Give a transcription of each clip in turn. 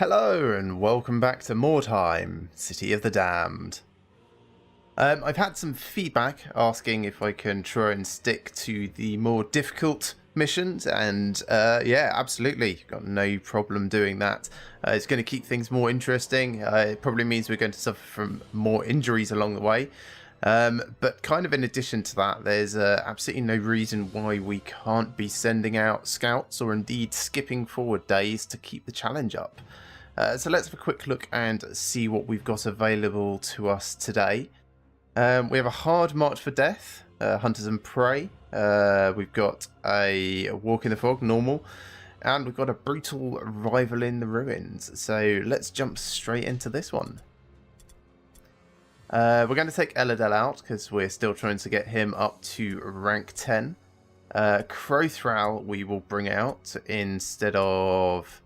Hello and welcome back to Mordheim, City of the Damned. I've had some feedback asking if I can try and stick to the more difficult missions, and yeah, absolutely, got no problem doing that. It's going to keep things more interesting. It probably means we're going to suffer from more injuries along the way. But kind of in addition to that, there's absolutely no reason why we can't be sending out scouts or indeed skipping forward days to keep the challenge up. So let's have a quick look and see what we've got available to us today. We have a hard march for death, hunters and prey. We've got a walk in the fog, normal. And we've got a brutal rival in the ruins. So let's jump straight into this one. We're going to take Eladel out because we're still trying to get him up to rank 10. Crowthral we will bring out instead of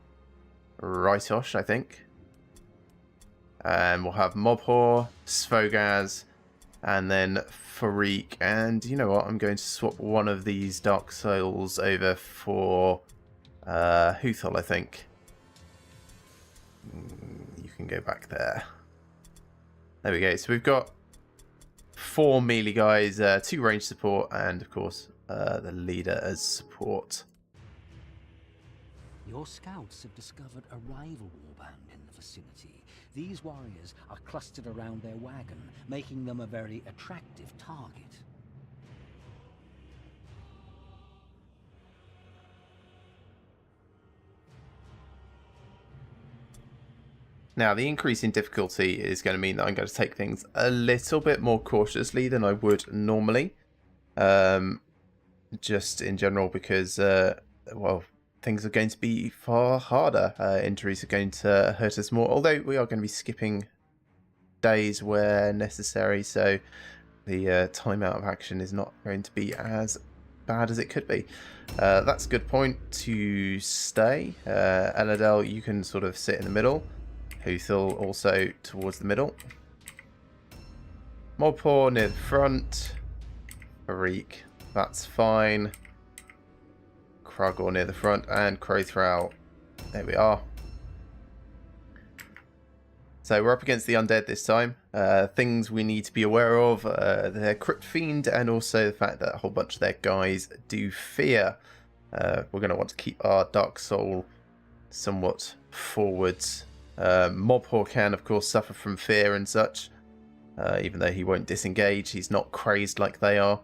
Rytosh, I think. And we'll have Mobhor, Svogaz, and then Farik. And you know what? I'm going to swap one of these Dark Souls over for Huthol, I think. You can go back there. There we go. So we've got 4 melee guys, 2 range support, and of course the leader as support. Your scouts have discovered a rival warband in the vicinity. These warriors are clustered around their wagon, making them a very attractive target. Now, the increase in difficulty is going to mean that I'm going to take things a little bit more cautiously than I would normally. Just in general because, well, things are going to be far harder. Injuries are going to hurt us more, although we are going to be skipping days where necessary, so the time out of action is not going to be as bad as it could be. That's a good point to stay. Eladel, you can sort of sit in the middle. Huthol also towards the middle. Mobhor near the front. Farik, that's fine. Kragor near the front, and Crowthral. There we are. So we're up against the Undead this time. Things we need to be aware of, their Crypt Fiend, and also the fact that a whole bunch of their guys do fear. We're going to want to keep our Dark Soul somewhat forwards. Mobhor can, of course, suffer from fear and such. Even though he won't disengage, he's not crazed like they are.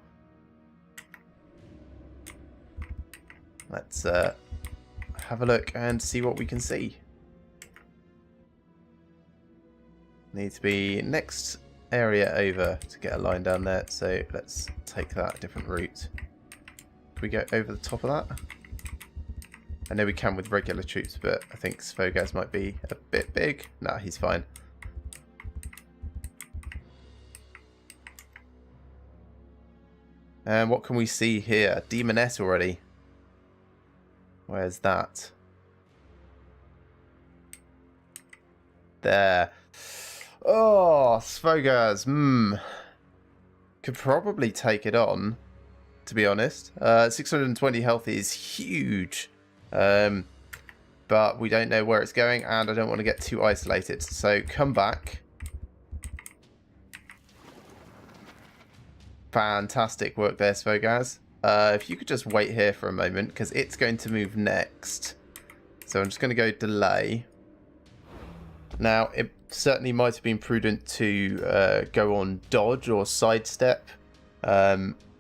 Let's have a look and see what we can see. Need to be next area over to get a line down there, so let's take that a different route. Can we go over the top of that? I know we can with regular troops, but I think Svogaz might be a bit big. Nah, he's fine. And what can we see here? Demoness already. Where's that? There. Oh, Svogaz. Could probably take it on, to be honest. 620 health is huge. But we don't know where it's going, and I don't want to get too isolated. So come back. Fantastic work there, Svogaz. If you could just wait here for a moment, because it's going to move next. So I'm just going to go delay. Now, it certainly might have been prudent to go on dodge or sidestep,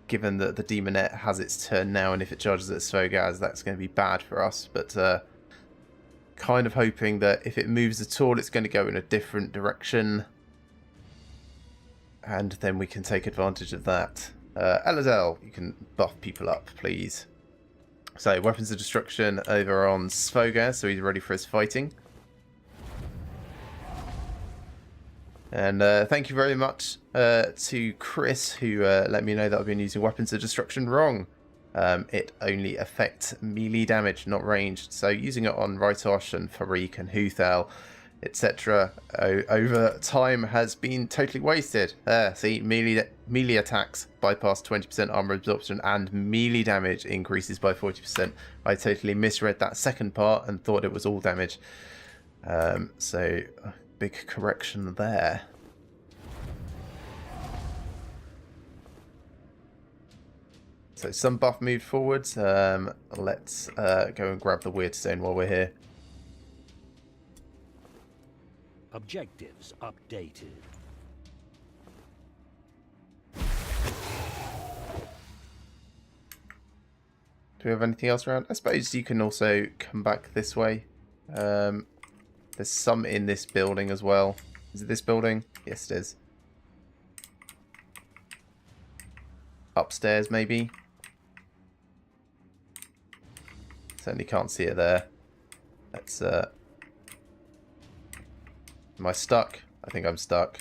given that the Demonette has its turn now, and if it charges at Svogaz, that's going to be bad for us. But kind of hoping that if it moves at all, it's going to go in a different direction. And then we can take advantage of that. Eladel, you can buff people up, please. So, weapons of destruction over on Svogaz, so he's ready for his fighting. And thank you very much to Chris, who let me know that I've been using weapons of destruction wrong. It only affects melee damage, not ranged. So using it on Rytosh and Farik and Huthol, etc. over time has been totally wasted. See, melee attacks bypass 20% armor absorption and melee damage increases by 40%. I totally misread that second part and thought it was all damage. So a big correction there. So some buff moved forwards. Let's go and grab the weird stone while we're here. Objectives updated. Do we have anything else around? I suppose you can also come back this way. There's some in this building as well. Is it this building? Yes, it is. Upstairs, maybe? Certainly can't see it there. Let's... Am I stuck? I think I'm stuck.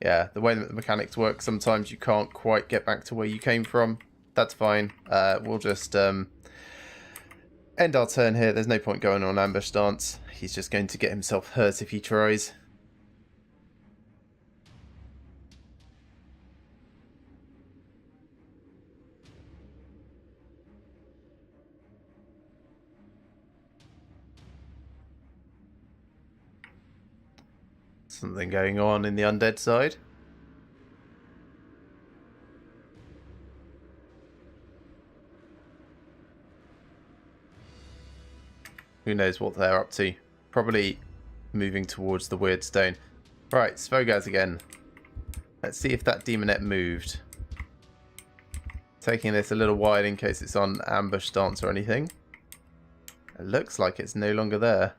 Yeah, the way that the mechanics work, sometimes you can't quite get back to where you came from. That's fine. We'll just end our turn here. There's no point going on ambush stance. He's just going to get himself hurt if he tries. Something going on in the undead side. Who knows what they're up to. Probably moving towards the weird stone. Right, Svogaz again. Let's see if that demonette moved. Taking this a little wide in case it's on ambush stance or anything. It looks like it's no longer there.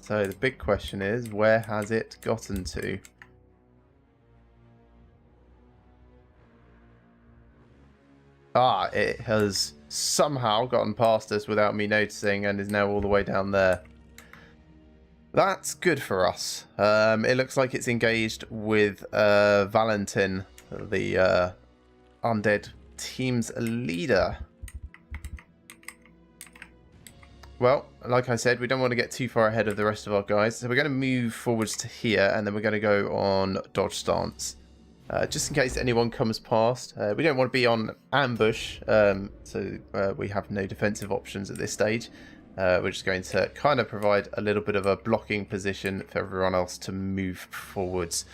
So the big question is, where has it gotten to? Ah, it has somehow gotten past us without me noticing and is now all the way down there. That's good for us. It looks like it's engaged with Valentin, the undead team's leader. Well, like I said, we don't want to get too far ahead of the rest of our guys, so we're going to move forwards to here, and then we're going to go on dodge stance. Just in case anyone comes past. We don't want to be on ambush, so we have no defensive options at this stage. We're just going to kind of provide a little bit of a blocking position for everyone else to move forwards.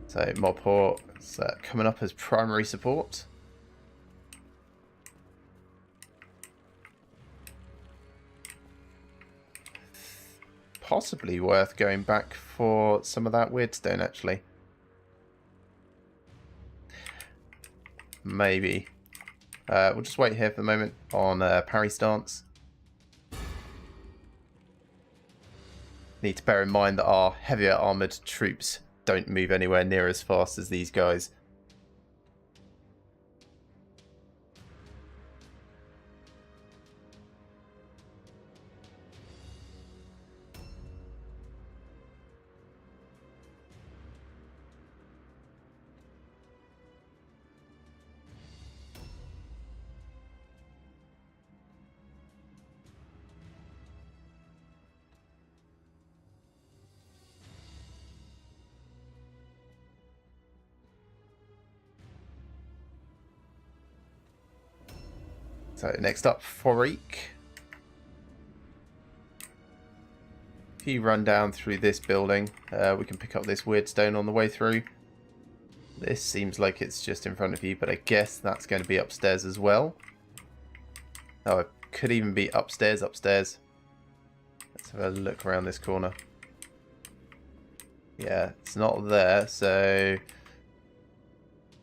So Mobhor is coming up as primary support. Possibly worth going back for some of that weird stone, actually. Maybe. We'll just wait here for the moment on parry stance. Need to bear in mind that our heavier armoured troops don't move anywhere near as fast as these guys. So next up, Forik. If you run down through this building, we can pick up this weird stone on the way through. This seems like it's just in front of you, but I guess that's going to be upstairs as well. Oh, it could even be upstairs. Let's have a look around this corner. Yeah, it's not there, so...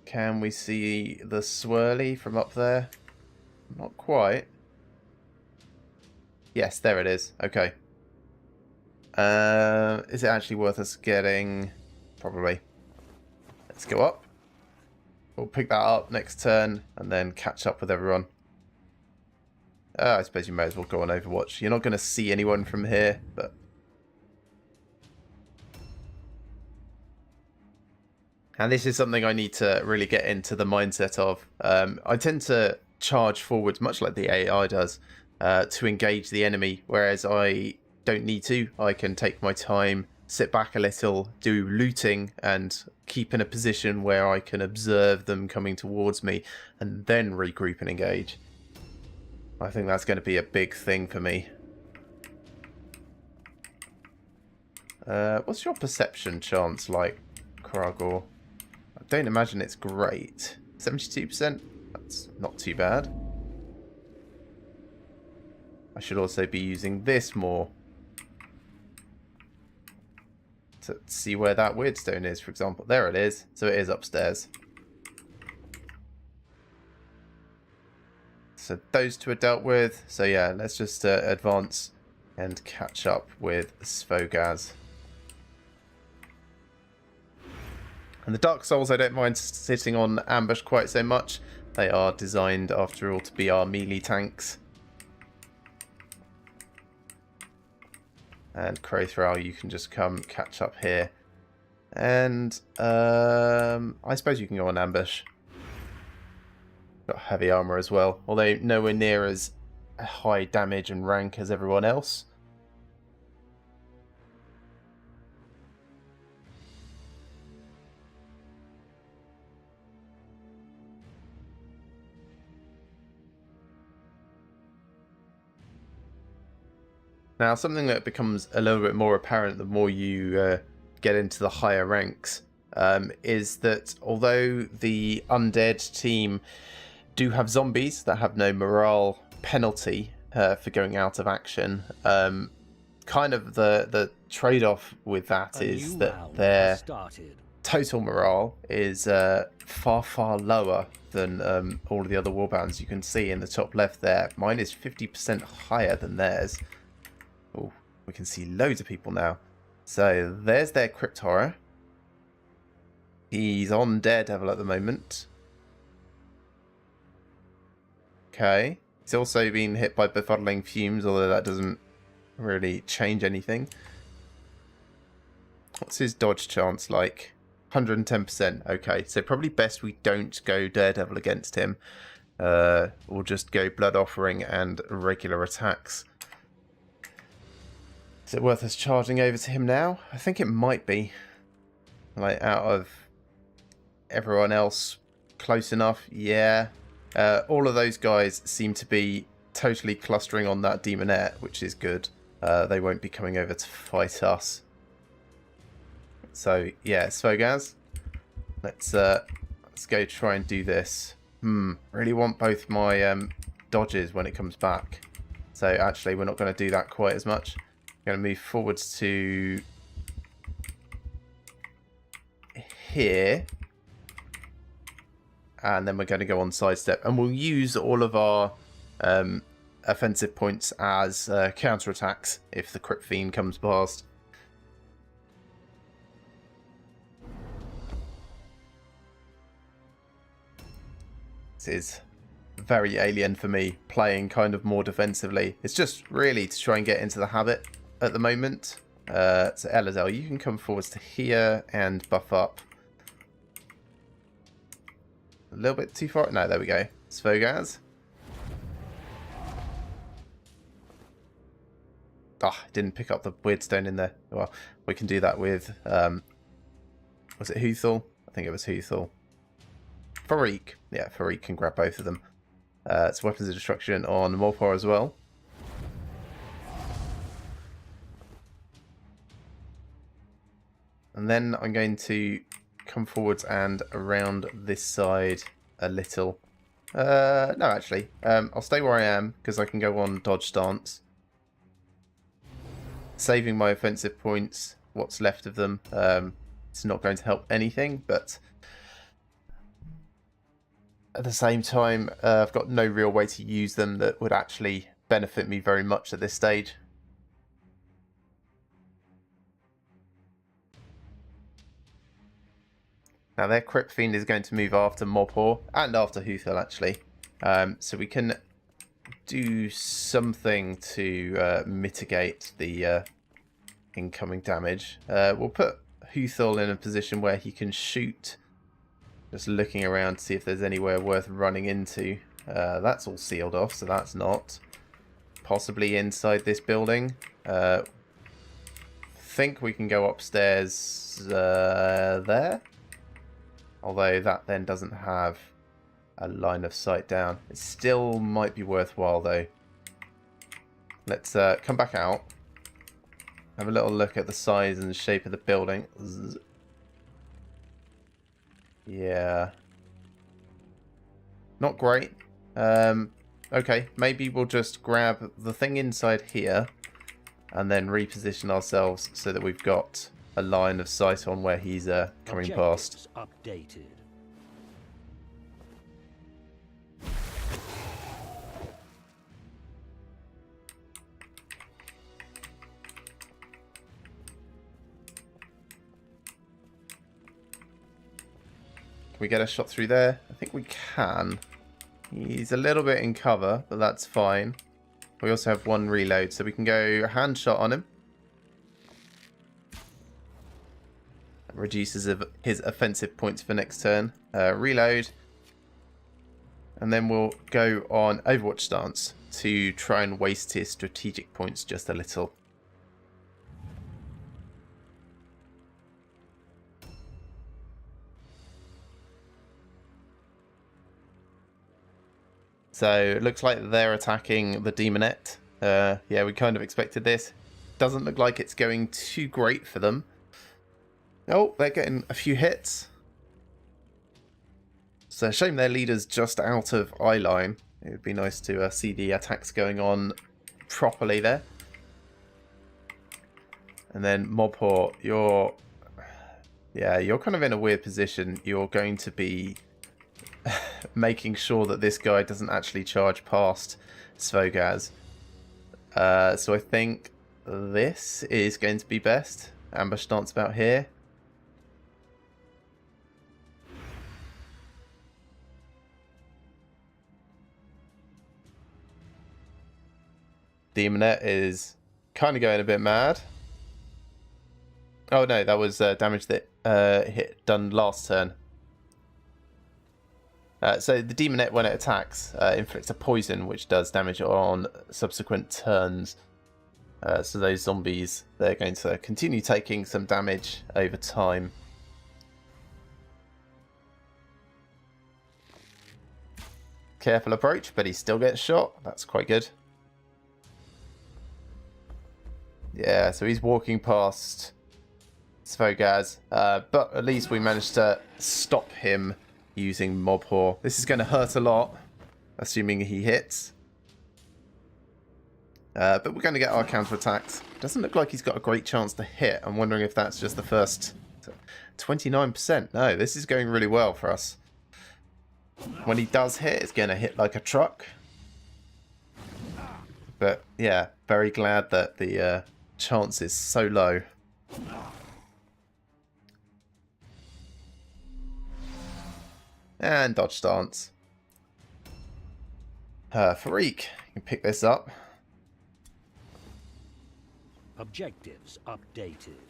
Can we see the swirly from up there? Not quite. Yes, there it is. Okay. Is it actually worth us getting? Probably. Let's go up. We'll pick that up next turn and then catch up with everyone. I suppose you may as well go on Overwatch. You're not going to see anyone from here, but... And this is something I need to really get into the mindset of. I tend to charge forwards, much like the AI does, to engage the enemy, whereas I don't need to. I can take my time, sit back a little, do looting, and keep in a position where I can observe them coming towards me, and then regroup and engage. I think that's going to be a big thing for me. What's your perception chance like, Kragor? I don't imagine it's great. 72%? That's not too bad. I should also be using this more to see where that weirdstone is, for example. There it is. So it is upstairs. So those two are dealt with. So yeah, let's just advance and catch up with Svogaz. And the Dark Souls, I don't mind sitting on ambush quite so much. They are designed, after all, to be our melee tanks. And Crowthral, you can just come catch up here. And I suppose you can go on ambush. Got heavy armor as well, although nowhere near as high damage and rank as everyone else. Now, something that becomes a little bit more apparent the more you get into the higher ranks is that although the Undead team do have zombies that have no morale penalty for going out of action, kind of the trade-off with that is that their total morale is far, far lower than all of the other warbands. You can see in the top left there, mine is 50% higher than theirs. Oh, we can see loads of people now. So there's their Crypt Horror. He's on Daredevil at the moment. Okay. He's also been hit by befuddling fumes, although that doesn't really change anything. What's his dodge chance like? 110%. Okay, so probably best we don't go Daredevil against him. We'll just go Blood Offering and regular attacks. Is it worth us charging over to him now? I think it might be. Like, out of everyone else, close enough, yeah. All of those guys seem to be totally clustering on that Demonette, which is good. They won't be coming over to fight us. So, yeah, Svogaz. Let's go try and do this. Really want both my dodges when it comes back. So, actually, we're not going to do that quite as much. Going to move forwards to here, and then we're going to go on sidestep, and we'll use all of our offensive points as counterattacks if the Crypt Fiend comes past. This is very alien for me, playing kind of more defensively. It's just really to try and get into the habit at the moment. So Elazel, you can come forwards to here and buff up. A little bit too far. No, there we go. Svogaz. Didn't pick up the weirdstone in there. Well, we can do that with, was it Huthul? I think it was Huthul. Farik. Yeah, Farik can grab both of them. It's Weapons of Destruction on Morpor as well. And then I'm going to come forwards and around this side a little. No, actually. I'll stay where I am because I can go on dodge stance. Saving my offensive points, what's left of them. It's not going to help anything, but at the same time, I've got no real way to use them that would actually benefit me very much at this stage. Now their Crypt Fiend is going to move after Morpor and after Huthul actually. So we can do something to mitigate the incoming damage. We'll put Huthul in a position where he can shoot. Just looking around to see if there's anywhere worth running into. That's all sealed off, so that's not. Possibly inside this building. think we can go upstairs there. Although that then doesn't have a line of sight down. It still might be worthwhile though. Let's come back out. Have a little look at the size and shape of the building. Yeah. Not great. Okay, maybe we'll just grab the thing inside here and then reposition ourselves so that we've got a line of sight on where he's coming past. Updated. Can we get a shot through there? I think we can. He's a little bit in cover, but that's fine. We also have one reload, so we can go hand shot on him. That reduces his offensive points for next turn. Reload. And then we'll go on Overwatch stance to try and waste his strategic points just a little. So it looks like they're attacking the Demonette. Yeah, we kind of expected this. Doesn't look like it's going too great for them. Oh, they're getting a few hits. It's a shame their leader's just out of eye line. It would be nice to see the attacks going on properly there. And then Mobhor, you're kind of in a weird position. You're going to be making sure that this guy doesn't actually charge past Svogaz. So I think this is going to be best. Ambush stance about here. Demonette is kind of going a bit mad. Oh no, that was damage that done last turn. So the Demonette, when it attacks, inflicts a poison, which does damage on subsequent turns. So those zombies, they're going to continue taking some damage over time. Careful approach, but he still gets shot. That's quite good. Yeah, so he's walking past Svogaz, but at least we managed to stop him using Mobhor. This is going to hurt a lot, assuming he hits. But we're going to get our counterattacks. Doesn't look like he's got a great chance to hit. I'm wondering if that's just the first 29%. No, this is going really well for us. When he does hit, it's going to hit like a truck. But yeah, very glad that the chance is so low. And dodge stance. Farik, you can pick this up. Objectives updated.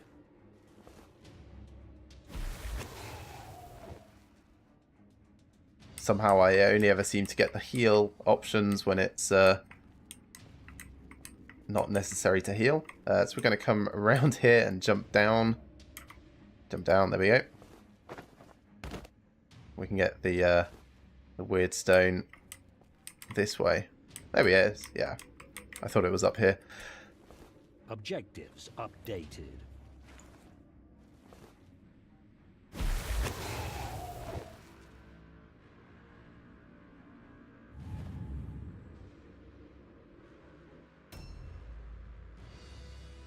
Somehow I only ever seem to get the heal options when it's not necessary to heal. So we're going to come around here and jump down. Jump down, there we go. We can get the weird stone this way. There he is, yeah. I thought it was up here. Objectives updated.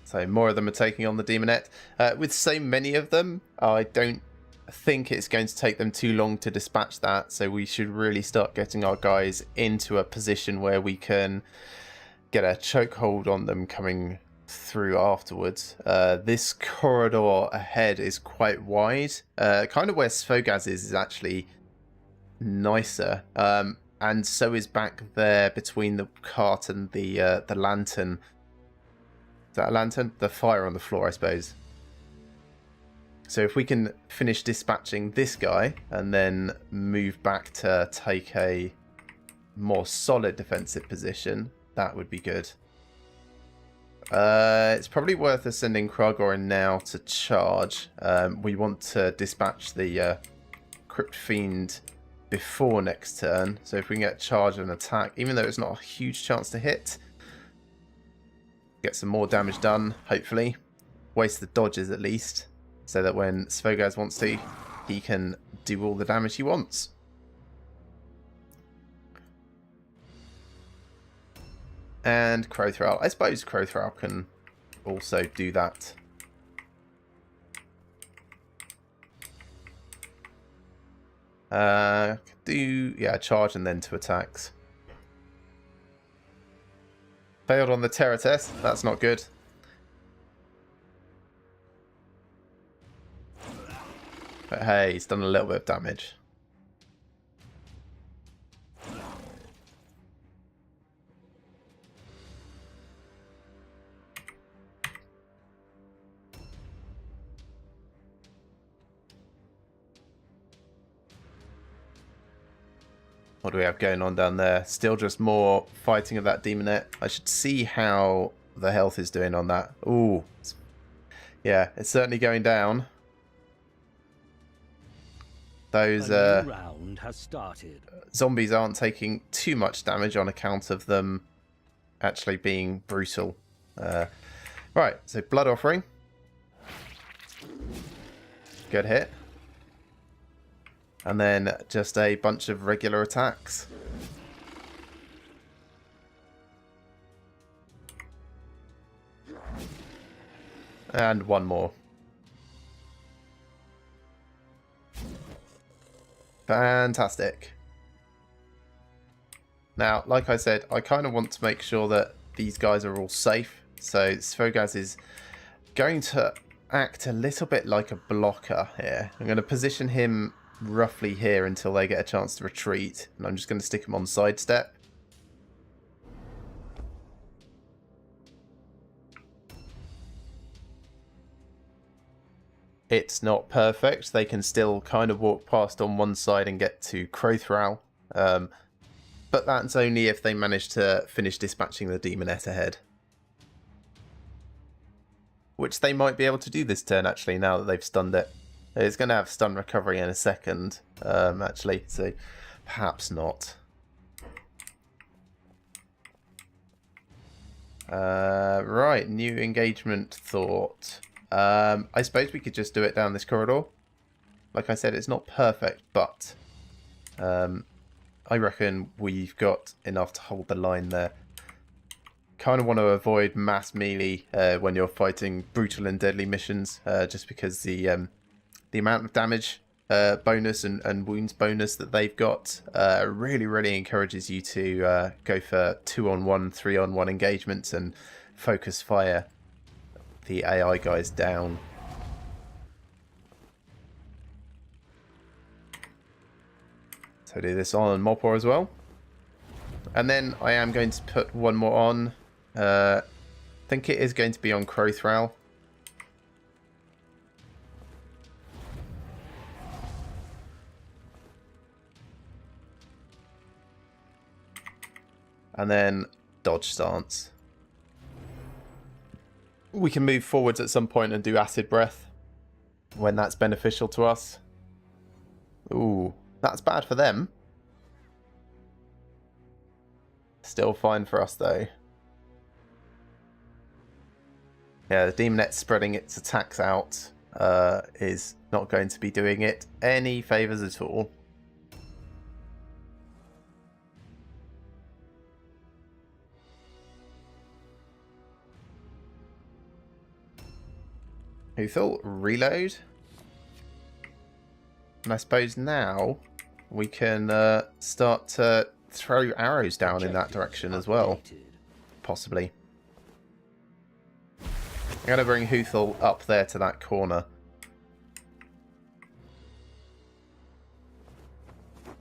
So more of them are taking on the Demonette. With so many of them, I don't think it's going to take them too long to dispatch that. So we should really start getting our guys into a position where we can get a chokehold on them coming through afterwards. This corridor ahead is quite wide. Kind of where Svogaz is actually nicer. And so is back there between the cart and the lantern. Is that a lantern? The fire on the floor, I suppose. So if we can finish dispatching this guy and then move back to take a more solid defensive position, that would be good. It's probably worth us sending Kragor in now to charge. We want to dispatch the Crypt Fiend before next turn. So if we can get charge and attack, even though it's not a huge chance to hit, get some more damage done, hopefully. Waste the dodges at least, so that when Svogaz wants to, he can do all the damage he wants. And Crowthrall. I suppose Crowthrall can also do that. Yeah, charge and then 2 attacks. Failed on the terror test. That's not good. But hey, he's done a little bit of damage. What do we have going on down there? Still just more fighting of that demonette. I should see how the health is doing on that. Ooh. Yeah, it's certainly going down. Those round has started. Zombies aren't taking too much damage on account of them actually being brutal. Right, so Blood Offering. Good hit. And then just a bunch of regular attacks. And one more. Fantastic. Now, like I said, I kind of want to make sure that these guys are all safe. So Svogaz is going to act a little bit like a blocker here. I'm going to position him roughly here until they get a chance to retreat, and I'm just going to stick him on sidestep. It's not perfect. They can still kind of walk past on one side and get to Crowthrall, but that's only if they manage to finish dispatching the demonette ahead, which they might be able to do this turn actually, now that they've stunned it. It's going to have stun recovery in a second, actually, so perhaps not. Right, new engagement thought. I suppose we could just do it down this corridor. Like I said, it's not perfect, but I reckon we've got enough to hold the line there. Kind of want to avoid mass melee when you're fighting brutal and deadly missions, just because the amount of damage bonus and wounds bonus that they've got really encourages you to go for 2-on-1, 3-on-1 engagements and focus fire the AI guys down. So do this on Mopor as well. And then I am going to put one more on. I think it is going to be on Crowthrall. And then dodge stance. We can move forwards at some point and do acid breath when that's beneficial to us. Ooh, that's bad for them. Still fine for us though. Yeah, the demonette spreading its attacks out is not going to be doing it any favours at all. Uthal, reload. And I suppose now we can start to throw arrows down in that direction as well. Possibly. I'm going to bring Uthal up there to that corner.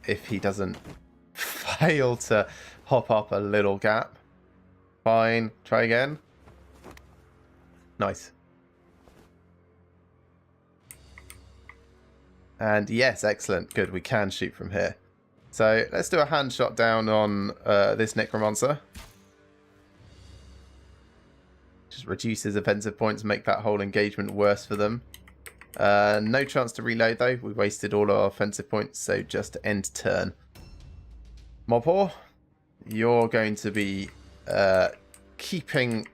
If he doesn't fail to hop up a little gap. Fine. Try again. Nice. And yes, excellent. Good, we can shoot from here. So let's do a hand shot down on this Necromancer. Just reduce his offensive points, make that whole engagement worse for them. No chance to reload though. We wasted all our offensive points, so just end turn. Mopor, you're going to be keeping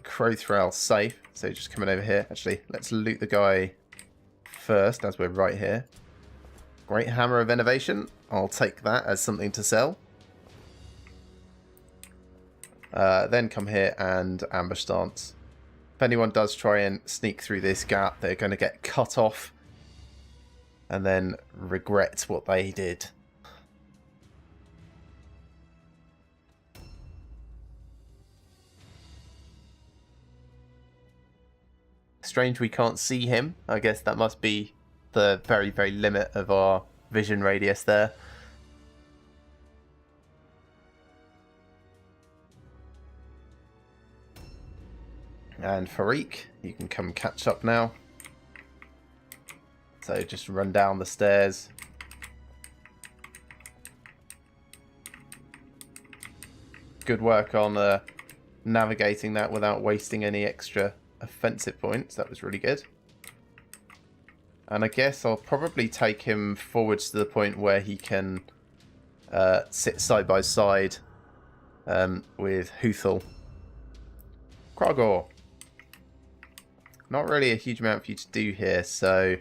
Crowthrall safe. So just coming over here. Actually, let's loot the guy first as we're right here. Great Hammer of Innovation. I'll take that as something to sell. Then come here and ambush stance. If anyone does try and sneak through this gap, they're going to get cut off and then regret what they did. Strange we can't see him. I guess that must be the very, very limit of our vision radius there. And Farik, you can come catch up now. So just run down the stairs. Good work on navigating that without wasting any extra offensive points. That was really good. And I guess I'll probably take him forwards to the point where he can sit side by side with Huthel. Krogor. Not really a huge amount for you to do here, so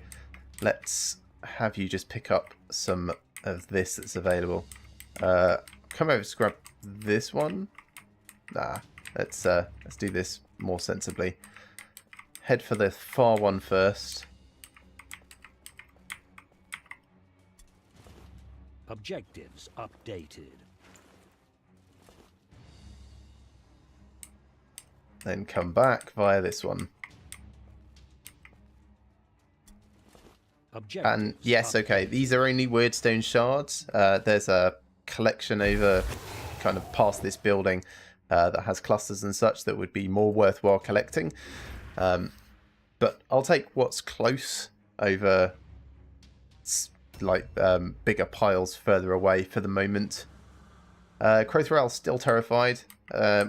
let's have you just pick up some of this that's available. Come over to grab this one. Nah, let's do this more sensibly. Head for the far one first. Objectives updated. Then come back via this one. Objectives And yes, okay, these are only Weirdstone shards. There's a collection over kind of past this building that has clusters and such that would be more worthwhile collecting. But I'll take what's close over like bigger piles further away for the moment. Crowthrall's still terrified.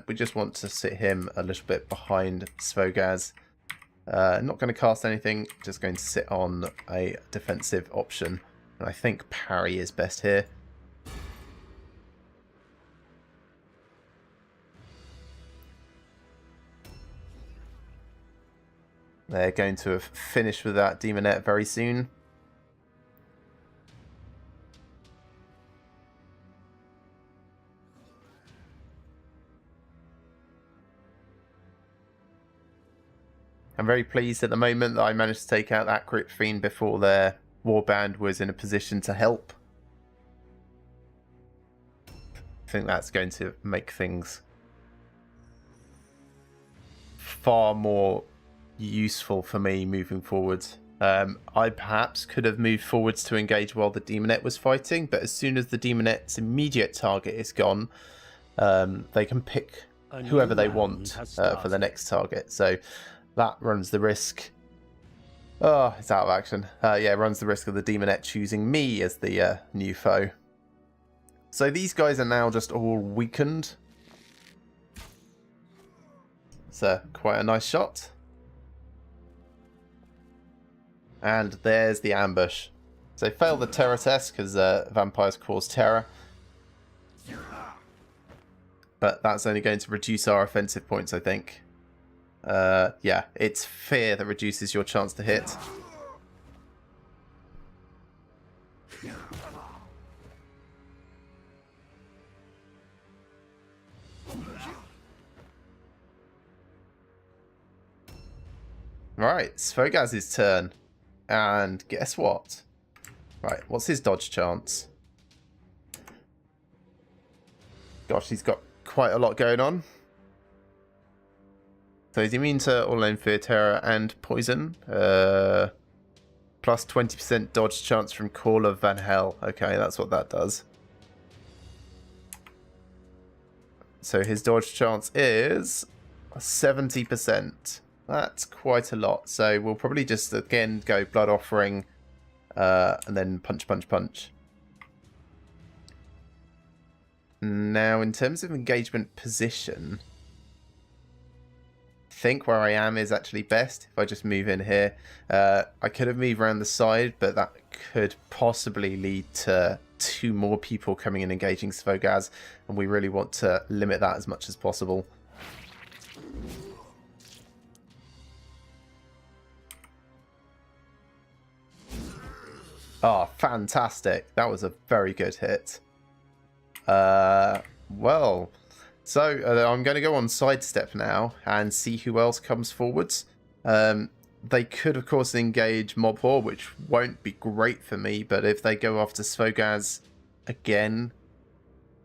We just want to sit him a little bit behind Svogaz. Not going to cast anything, just going to sit on a defensive option. And I think parry is best here. They're going to have finished with that Demonette very soon. I'm very pleased at the moment that I managed to take out that Crypt Fiend before their Warband was in a position to help. I think that's going to make things far more useful for me moving forward. I perhaps could have moved forwards to engage while the Demonette was fighting, but as soon as the Demonette's immediate target is gone, they can pick whoever they want for the next target. So that runs the risk. Oh, it's out of action. Yeah, runs the risk of the Demonette choosing me as the new foe. So these guys are now just all weakened. It's quite a nice shot. And there's the ambush. So fail the terror test because vampires cause terror. But that's only going to reduce our offensive points, I think. Yeah, it's fear that reduces your chance to hit. Right, Svogaz's turn. And guess what? Right, what's his dodge chance? Gosh, he's got quite a lot going on. So he's immune to all in fear, terror, and poison. Plus 20% dodge chance from Call of Van Hell. Okay, that's what that does. So his dodge chance is 70%. That's quite a lot. So we'll probably just, again, go Blood Offering and then punch, punch, punch. Now, in terms of engagement position, I think where I am is actually best. If I just move in here, I could have moved around the side, but that could possibly lead to 2 more people coming and engaging Svogaz, and we really want to limit that as much as possible. Oh, fantastic. That was a very good hit. Well, so I'm going to go on sidestep now and see who else comes forwards. They could, of course, engage Mobhor, which won't be great for me, but if they go after Svogaz again...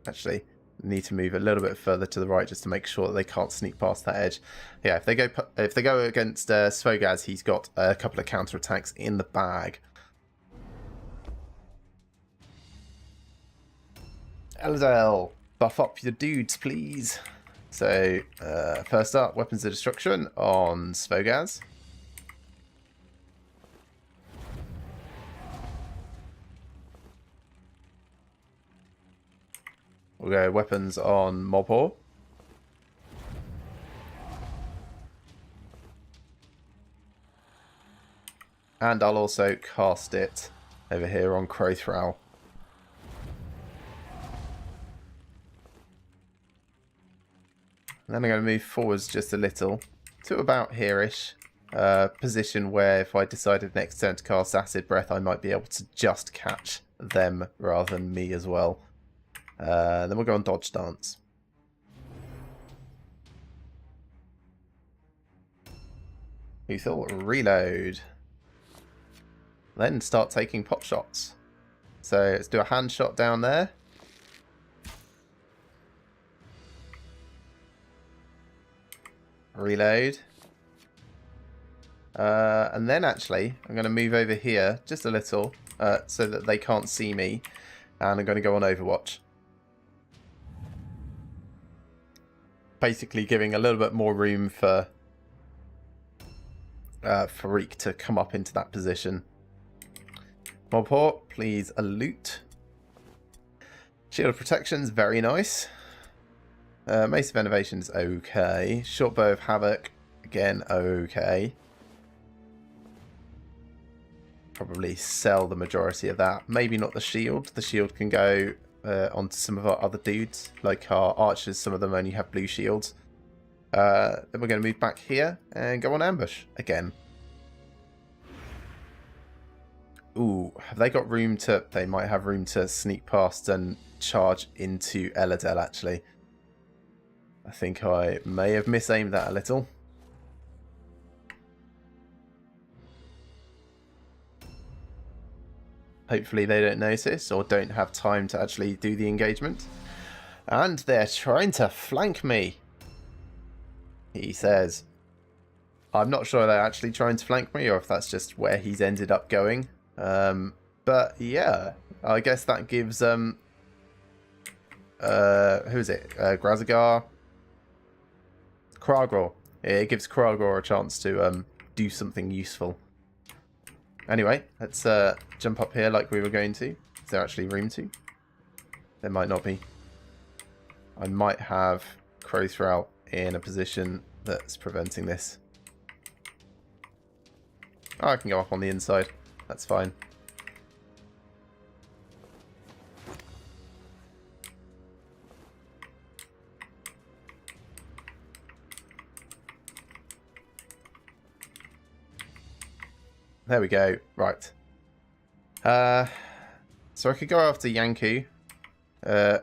Actually, need to move a little bit further to the right just to make sure that they can't sneak past that edge. Yeah, if they go against Svogaz, he's got a couple of counterattacks in the bag. Eldel, buff up your dudes, please. So, first up, Weapons of Destruction on Svogaz. We'll go Weapons on Mobhor. And I'll also cast it over here on Crowthral. And then I'm going to move forwards just a little to about here-ish. Position where if I decided next turn to cast Acid Breath, I might be able to just catch them rather than me as well. Then we'll go on Dodge Stance. Lethal, reload. Then start taking pot shots. So let's do a hand shot down there. Reload. And then actually, I'm going to move over here just a little so that they can't see me. And I'm going to go on Overwatch. Basically giving a little bit more room for Farik to come up into that position. Mobhor, please a loot. Shield of Protection's very nice. Mace of Innovation's okay. Short Bow of Havoc, again, okay. Probably sell the majority of that. Maybe not the shield. The shield can go onto some of our other dudes, like our archers. Some of them only have blue shields. Then we're going to move back here and go on ambush again. Ooh, have they got room to... They might have room to sneak past and charge into Eladel, actually. I think I may have misaimed that a little. Hopefully they don't notice or don't have time to actually do the engagement. And they're trying to flank me, he says. I'm not sure they're actually trying to flank me or if that's just where he's ended up going. But yeah, I guess that gives who is it? Grazagar? Kragor. It gives Kragor a chance to do something useful. Anyway, let's jump up here like we were going to. Is there actually room to? There might not be. I might have Crowthral in a position that's preventing this. Oh, I can go up on the inside. That's fine. There we go. Right. So I could go after Yanku.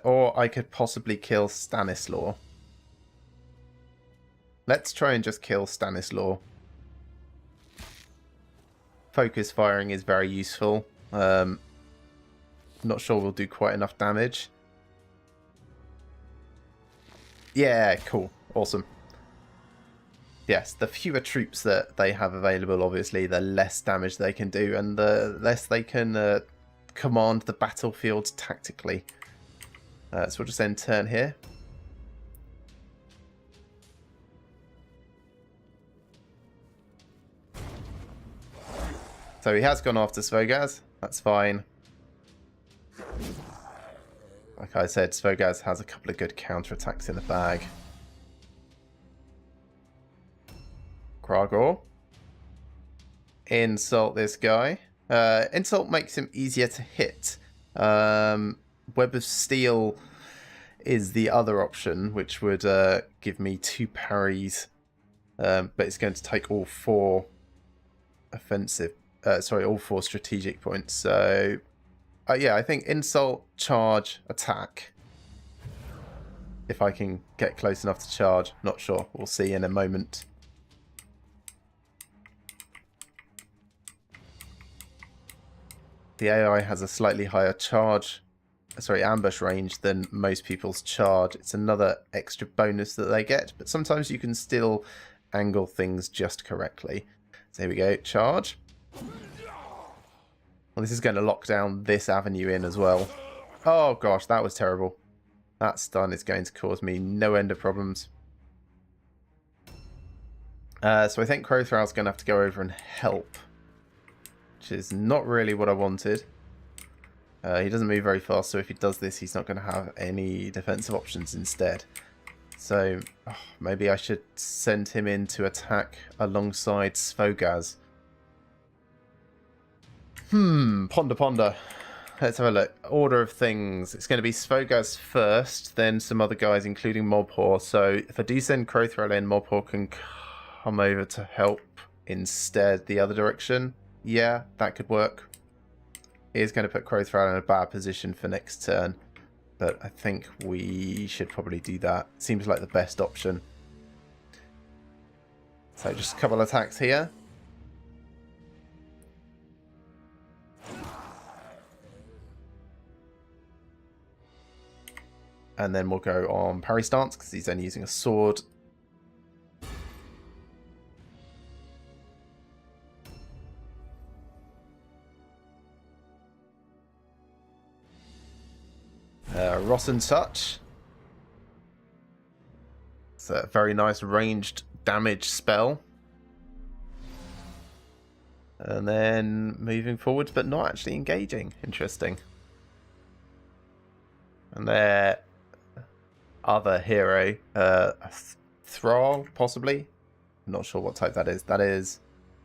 Or I could possibly kill Stanislaw. Let's try and just kill Stanislaw. Focus firing is very useful. Not sure we'll do quite enough damage. Yeah, cool. Awesome. Yes, the fewer troops that they have available, obviously, the less damage they can do, and the less they can command the battlefield tactically. So we'll just end turn here. So he has gone after Svogaz. That's fine. Like I said, Svogaz has a couple of good counterattacks in the bag. Kragor. Insult this guy. Insult makes him easier to hit. Web of Steel is the other option, which would give me 2 parries. But it's going to take all 4 offensive... all 4 strategic points. So, yeah, I think insult, charge, attack. If I can get close enough to charge. Not sure. We'll see in a moment. The AI has a slightly higher ambush range than most people's charge. It's another extra bonus that they get, but sometimes you can still angle things just correctly. So here we go, charge. Well, this is going to lock down this avenue in as well. Oh gosh, that was terrible. That stun is going to cause me no end of problems. So I think Crowthrow's going to have to go over and help, which is not really what I wanted. He doesn't move very fast, so if he does this, he's not going to have any defensive options instead. So maybe I should send him in to attack alongside Svogaz. Ponder. Let's have a look. Order of things. It's going to be Svogaz first, then some other guys, including Mobhor. So if I do send Crowthrow in, Mobhor can come over to help instead the other direction. Yeah, that could work. He is going to put Crowthrow in a bad position for next turn, but I think we should probably do that. Seems like the best option. So just a couple of attacks here. And then we'll go on parry stance because he's only using a sword. Rotten Touch. It's a very nice ranged damage spell. And then moving forwards, but not actually engaging. Interesting. And their other hero, Thrall, possibly. I'm not sure what type that is. That is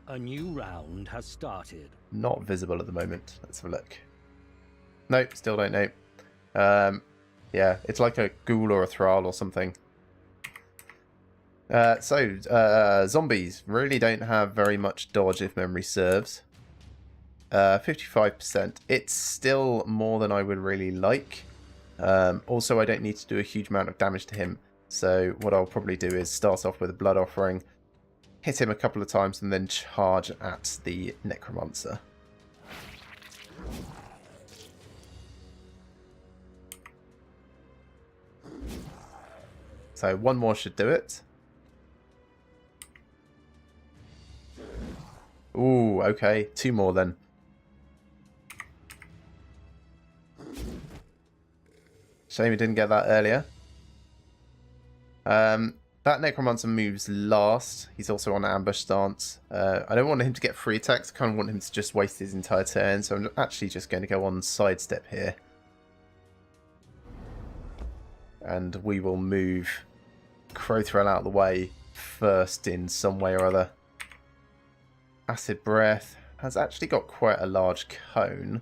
a new round has started. Not visible at the moment. Let's have a look. Nope, still don't know. Yeah, it's like a ghoul or a thrall or something. Zombies really don't have very much dodge if memory serves. 55%. It's still more than I would really like. Also, I don't need to do a huge amount of damage to him. So what I'll probably do is start off with a Blood Offering, hit him a couple of times, and then charge at the Necromancer. So one more should do it. Ooh, okay. 2 more then. Shame we didn't get that earlier. That Necromancer moves last. He's also on ambush stance. I don't want him to get free attacks. I kind of want him to just waste his entire turn. So I'm actually just going to go on sidestep here. And we will move Crowthrell out of the way first in some way or other. Acid Breath has actually got quite a large cone.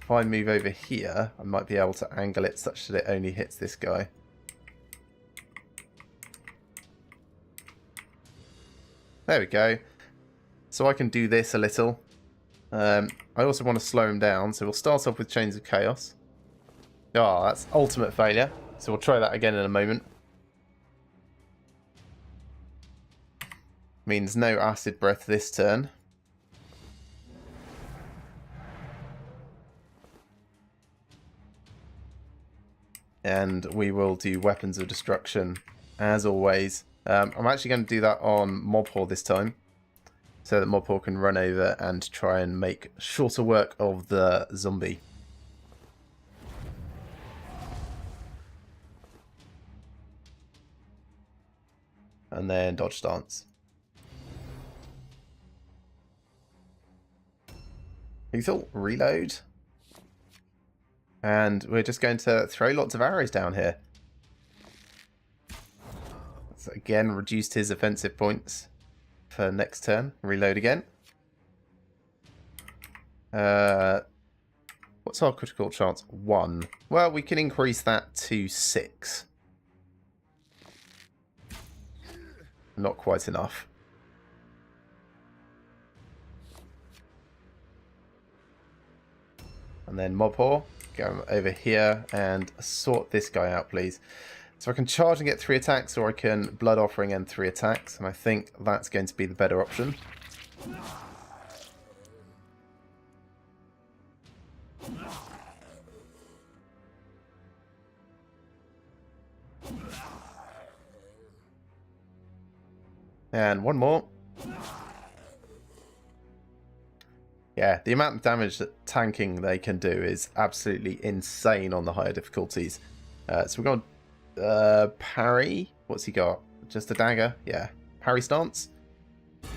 If I move over here, I might be able to angle it such that it only hits this guy. There we go. So I can do this a little. I also want to slow him down, so we'll start off with Chains of Chaos. Oh, that's ultimate failure. So we'll try that again in a moment. Means no Acid Breath this turn. And we will do Weapons of Destruction, as always. I'm actually going to do that on Mobhor this time, so that Mobhor can run over and try and make shorter work of the zombie. And then dodge stance. Lethal, reload. And we're just going to throw lots of arrows down here. So again, reduced his offensive points for next turn. Reload again. What's our critical chance? 1. Well, we can increase that to 6. Not quite enough. And then Mob Whore, go over here and sort this guy out, please. So I can charge and get 3 attacks, or I can Blood Offering and 3 attacks, and I think that's going to be the better option. And one more. Yeah, the amount of damage that tanking they can do is absolutely insane on the higher difficulties. So we've got parry. What's he got? Just a dagger? Yeah. Parry stance. I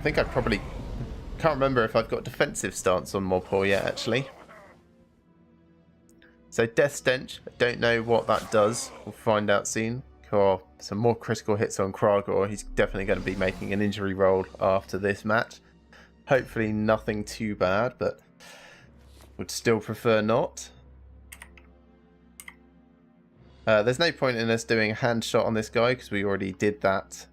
think I probably can't remember if I've got defensive stance on Mordheim yet, actually. So Death Stench, I don't know what that does. We'll find out soon. Cool. Some more critical hits on Kragor. He's definitely going to be making an injury roll after this match. Hopefully nothing too bad, but would still prefer not. There's no point in us doing a hand shot on this guy because we already did that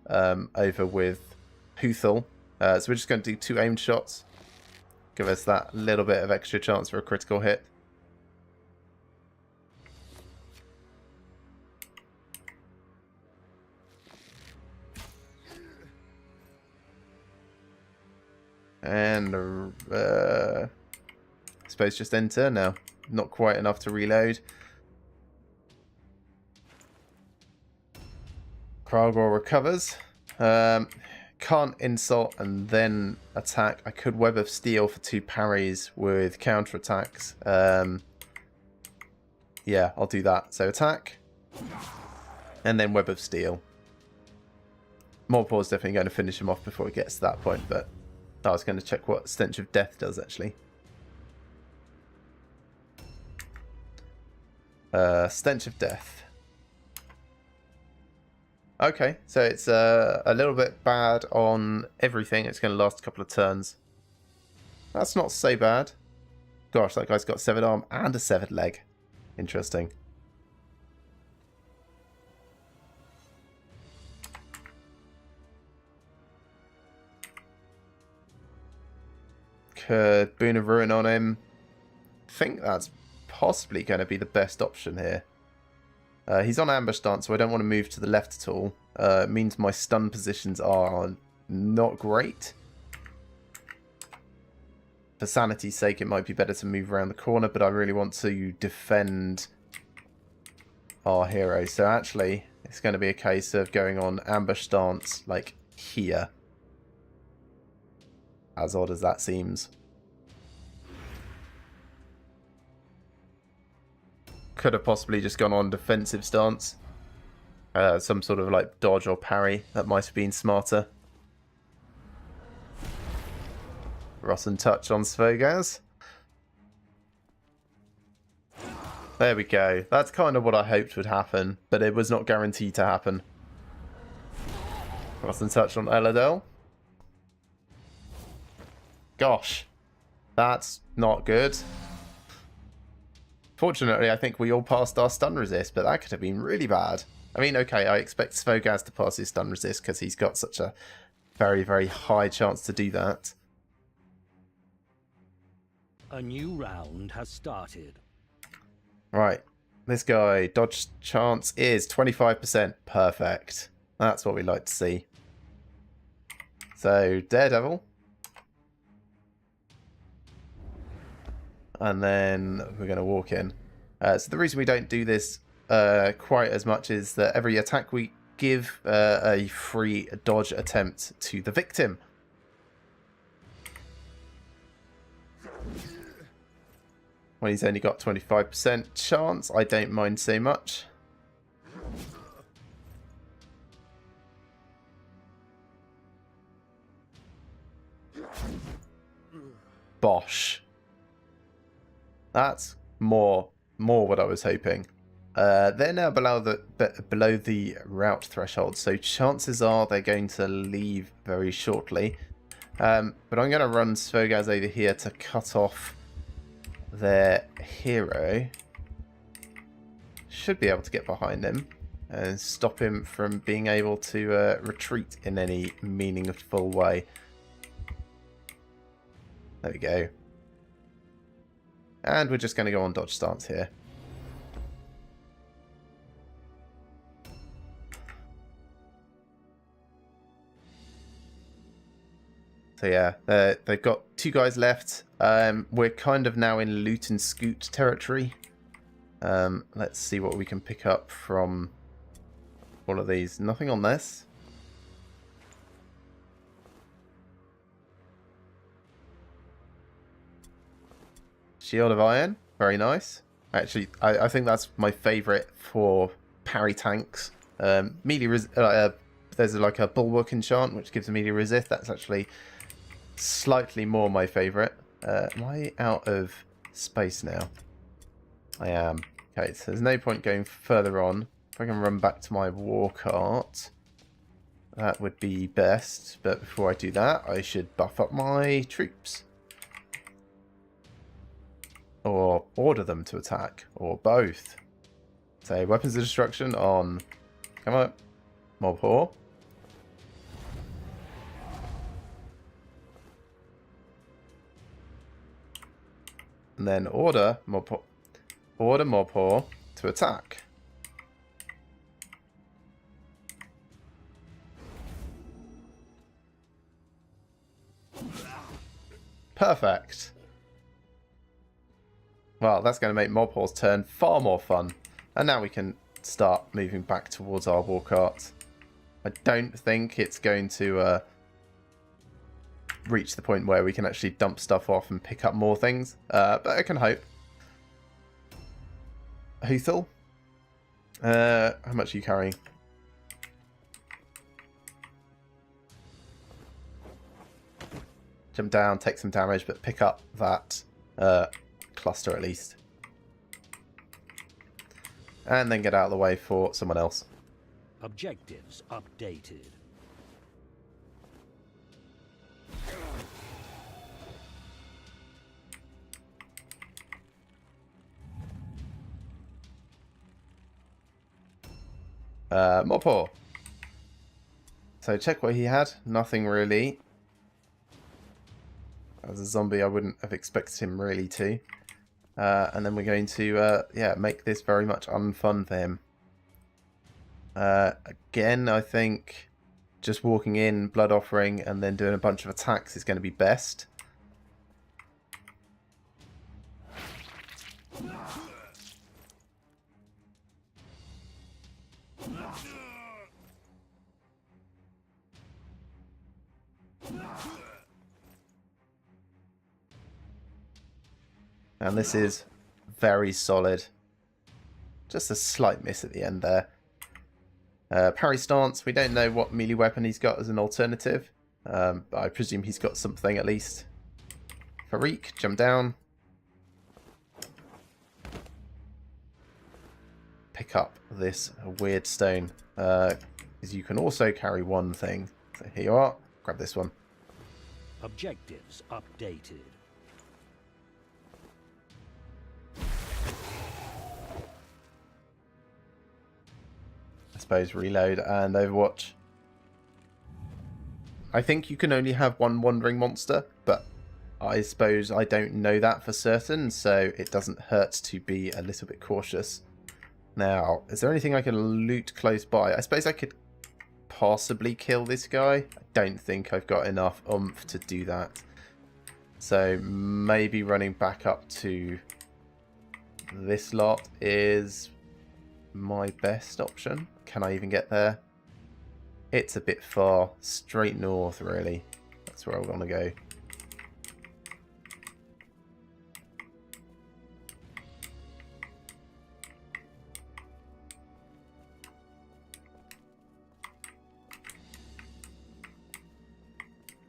over with Huthel. So we're just going to do 2 aimed shots. Give us that little bit of extra chance for a critical hit. And I suppose just enter. No, not quite enough to reload. Kragor recovers. Can't insult and then attack. I could Web of Steel for 2 parries with counterattacks. Yeah, I'll do that. So attack. And then Web of Steel. Mordheim's definitely going to finish him off before it gets to that point, but I was going to check what Stench of Death does, actually. Stench of Death. Okay, so it's a little bit bad on everything. It's going to last a couple of turns. That's not so bad. Gosh, that guy's got 7 arm and a 7 leg. Interesting. Could Boon of Ruin on him. I think that's possibly going to be the best option here. He's on ambush stance, so I don't want to move to the left at all. It means my stun positions are not great. For sanity's sake, it might be better to move around the corner, but I really want to defend our hero. So actually, it's going to be a case of going on ambush stance, like here. As odd as that seems. Could have possibly just gone on defensive stance. Some sort of like dodge or parry. That might have been smarter. Rotten touch on Svogaz. There we go. That's kind of what I hoped would happen, but it was not guaranteed to happen. Rotten touch on Eladel. Gosh, that's not good. Fortunately, I think we all passed our stun resist, but that could have been really bad. I mean, okay, I expect Svogaz to pass his stun resist because he's got such a very, very high chance to do that. A new round has started. Right, this guy, dodge chance is 25%. Perfect. That's what we like to see. So, Daredevil. And then we're going to walk in. So the reason we don't do this quite as much is that every attack we give a free dodge attempt to the victim. When he's only got 25% chance, I don't mind so much. Bosh. That's more what I was hoping. They're now below the route threshold, so chances are they're going to leave very shortly. But I'm going to run Svogaz over here to cut off their hero. Should be able to get behind him and stop him from being able to retreat in any meaningful way. There we go. And we're just going to go on dodge stance here. So yeah, they've got 2 guys left. We're kind of now in loot and scoot territory. Let's see what we can pick up from all of these. Nothing on this. Shield of Iron, very nice. Actually, I think that's my favourite for parry tanks. Melee there's like a bulwark enchant which gives immediate resist. That's actually slightly more my favourite. Am I out of space now? I am. Okay, so there's no point going further on. If I can run back to my war cart, that would be best. But before I do that, I should buff up my troops. Or order them to attack. Or both. So, weapons of destruction on... Come on. Mob whore. And then order mob whore to attack. Perfect. Well, that's going to make mob whore's turn far more fun. And now we can start moving back towards our war cart. I don't think it's going to reach the point where we can actually dump stuff off and pick up more things. But I can hope. Huthel? How much are you carrying? Jump down, take some damage, but pick up that cluster at least. And then get out of the way for someone else. Objectives updated. Mopo. So check what he had. Nothing really. As a zombie, I wouldn't have expected him really to. And then we're going to, yeah, make this very much unfun for him. Again, I think just walking in, blood offering, and then doing a bunch of attacks is going to be best. And this is very solid. Just a slight miss at the end there. Parry stance, we don't know what melee weapon he's got as an alternative. But I presume he's got something at least. Farik, jump down. Pick up this weird stone. Because you can also carry one thing. So here you are. Grab this one. Objectives updated. I suppose reload and Overwatch. I think you can only have one wandering monster, but I suppose I don't know that for certain, so it doesn't hurt to be a little bit cautious. Now, is there anything I can loot close by? I suppose I could possibly kill this guy. I don't think I've got enough oomph to do that. So maybe running back up to this lot is my best option. Can I even get there? It's a bit far. Straight north, really. That's where I want to go.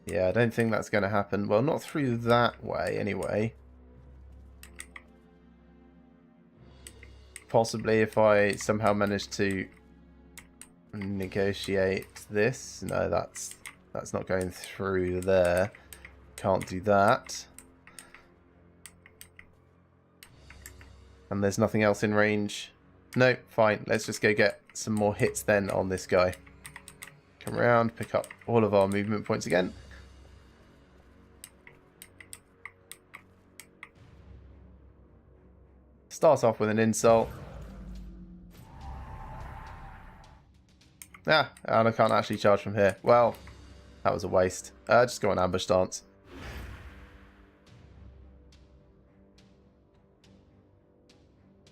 Yeah, I don't think that's going to happen. Well, not through that way, anyway. possibly if I somehow manage to negotiate this. No, that's not going through there. Can't do that. And there's nothing else in range. No, fine. Let's just go get some more hits then on this guy. Come around, pick up all of our movement points again. Start off with an insult. Ah, and I can't actually charge from here. Well, that was a waste. Just go on ambush stance.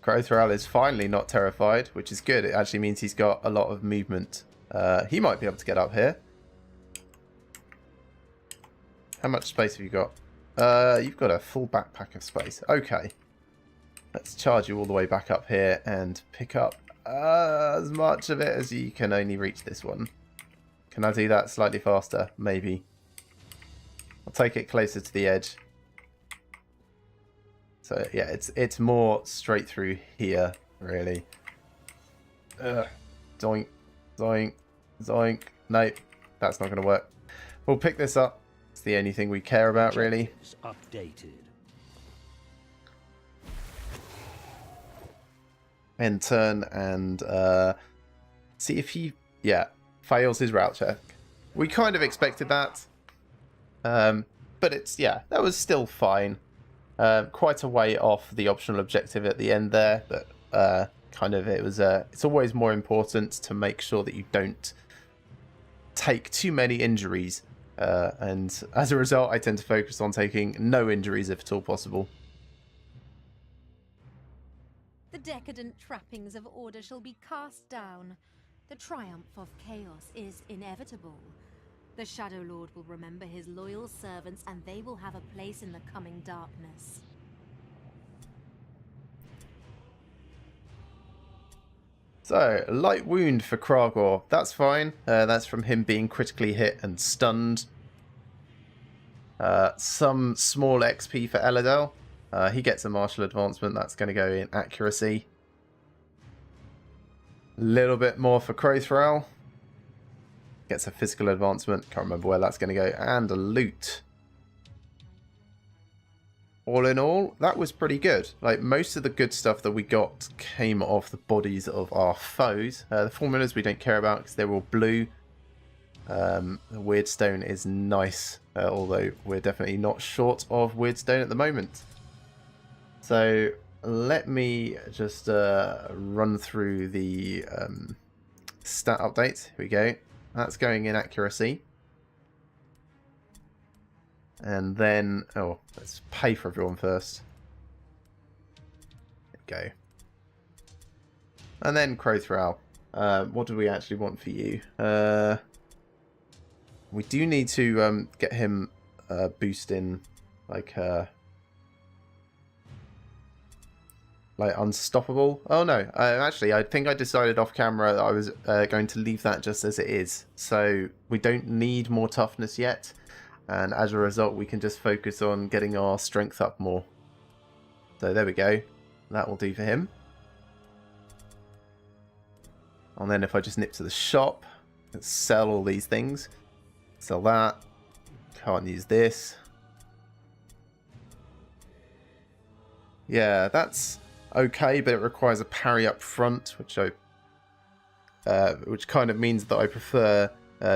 Crowthrall is finally not terrified, which is good. It actually means he's got a lot of movement. He might be able to get up here. How much space have you got? You've got a full backpack of space. Okay. Let's charge you all the way back up here and pick up as much of it as you can only reach this one. Can I do that slightly faster? Maybe. I'll take it closer to the edge. So yeah, it's more straight through here, really. Zoink, zoink, zoink. Nope, that's not going to work. We'll pick this up. It's the only thing we care about, really. Updated. And turn and see if he, fails his route check. We kind of expected that. But it's, that was still fine. Quite a way off the optional objective at the end there, but it's always more important to make sure that you don't take too many injuries, and as a result I tend to focus on taking no injuries if at all possible. The decadent trappings of order shall be cast down. The triumph of chaos is inevitable. The Shadow Lord will remember his loyal servants, and they will have a place in the coming darkness. So, light wound for Kragor. That's fine. That's from him being critically hit and stunned. Some small XP for Eladel. He gets a martial advancement. That's going to go in accuracy. A little bit more for Crowthrall. Gets a physical advancement. Can't remember where that's going to go. And a loot. All in all, that was pretty good. Like, most of the good stuff that we got came off the bodies of our foes. The formulas we don't care about because they're all blue. The Weirdstone is nice. Although we're definitely not short of Weirdstone at the moment. So let me just run through the stat update. Here we go. That's going in accuracy. And then, let's pay for everyone first. There we go. And then Crowthrall. What do we actually want for you? We do need to get him boosting, like unstoppable. Oh no, actually I think I decided off camera that I was going to leave that just as it is. So we don't need more toughness yet. And as a result, we can just focus on getting our strength up more. So there we go. That will do for him. And then if I just nip to the shop, let's sell all these things. Sell that. Can't use this. Yeah, that's okay, but it requires a parry up front, which kind of means that I prefer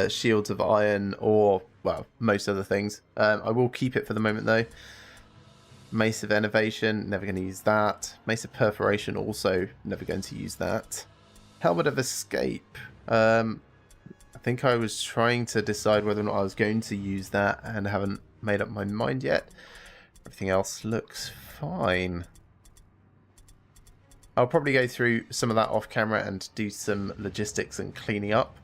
shields of iron or, well, most other things. I will keep it for the moment though. Mace of Innovation, never going to use that. Mace of Perforation, also never going to use that. Helmet of Escape. I think I was trying to decide whether or not I was going to use that and haven't made up my mind yet. Everything else looks fine. I'll probably go through some of that off camera and do some logistics and cleaning up.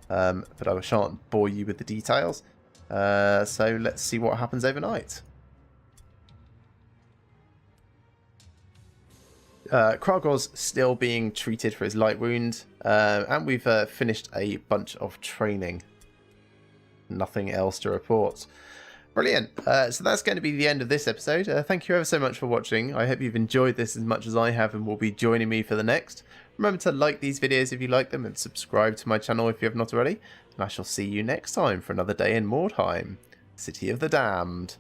But I shan't bore you with the details. So let's see what happens overnight. Kragor's still being treated for his light wound, and we've finished a bunch of training. Nothing else to report. Brilliant. So that's going to be the end of this episode. Thank you ever so much for watching. I hope you've enjoyed this as much as I have and will be joining me for the next. Remember to like these videos if you like them and subscribe to my channel if you have not already. And I shall see you next time for another day in Mordheim, City of the Damned.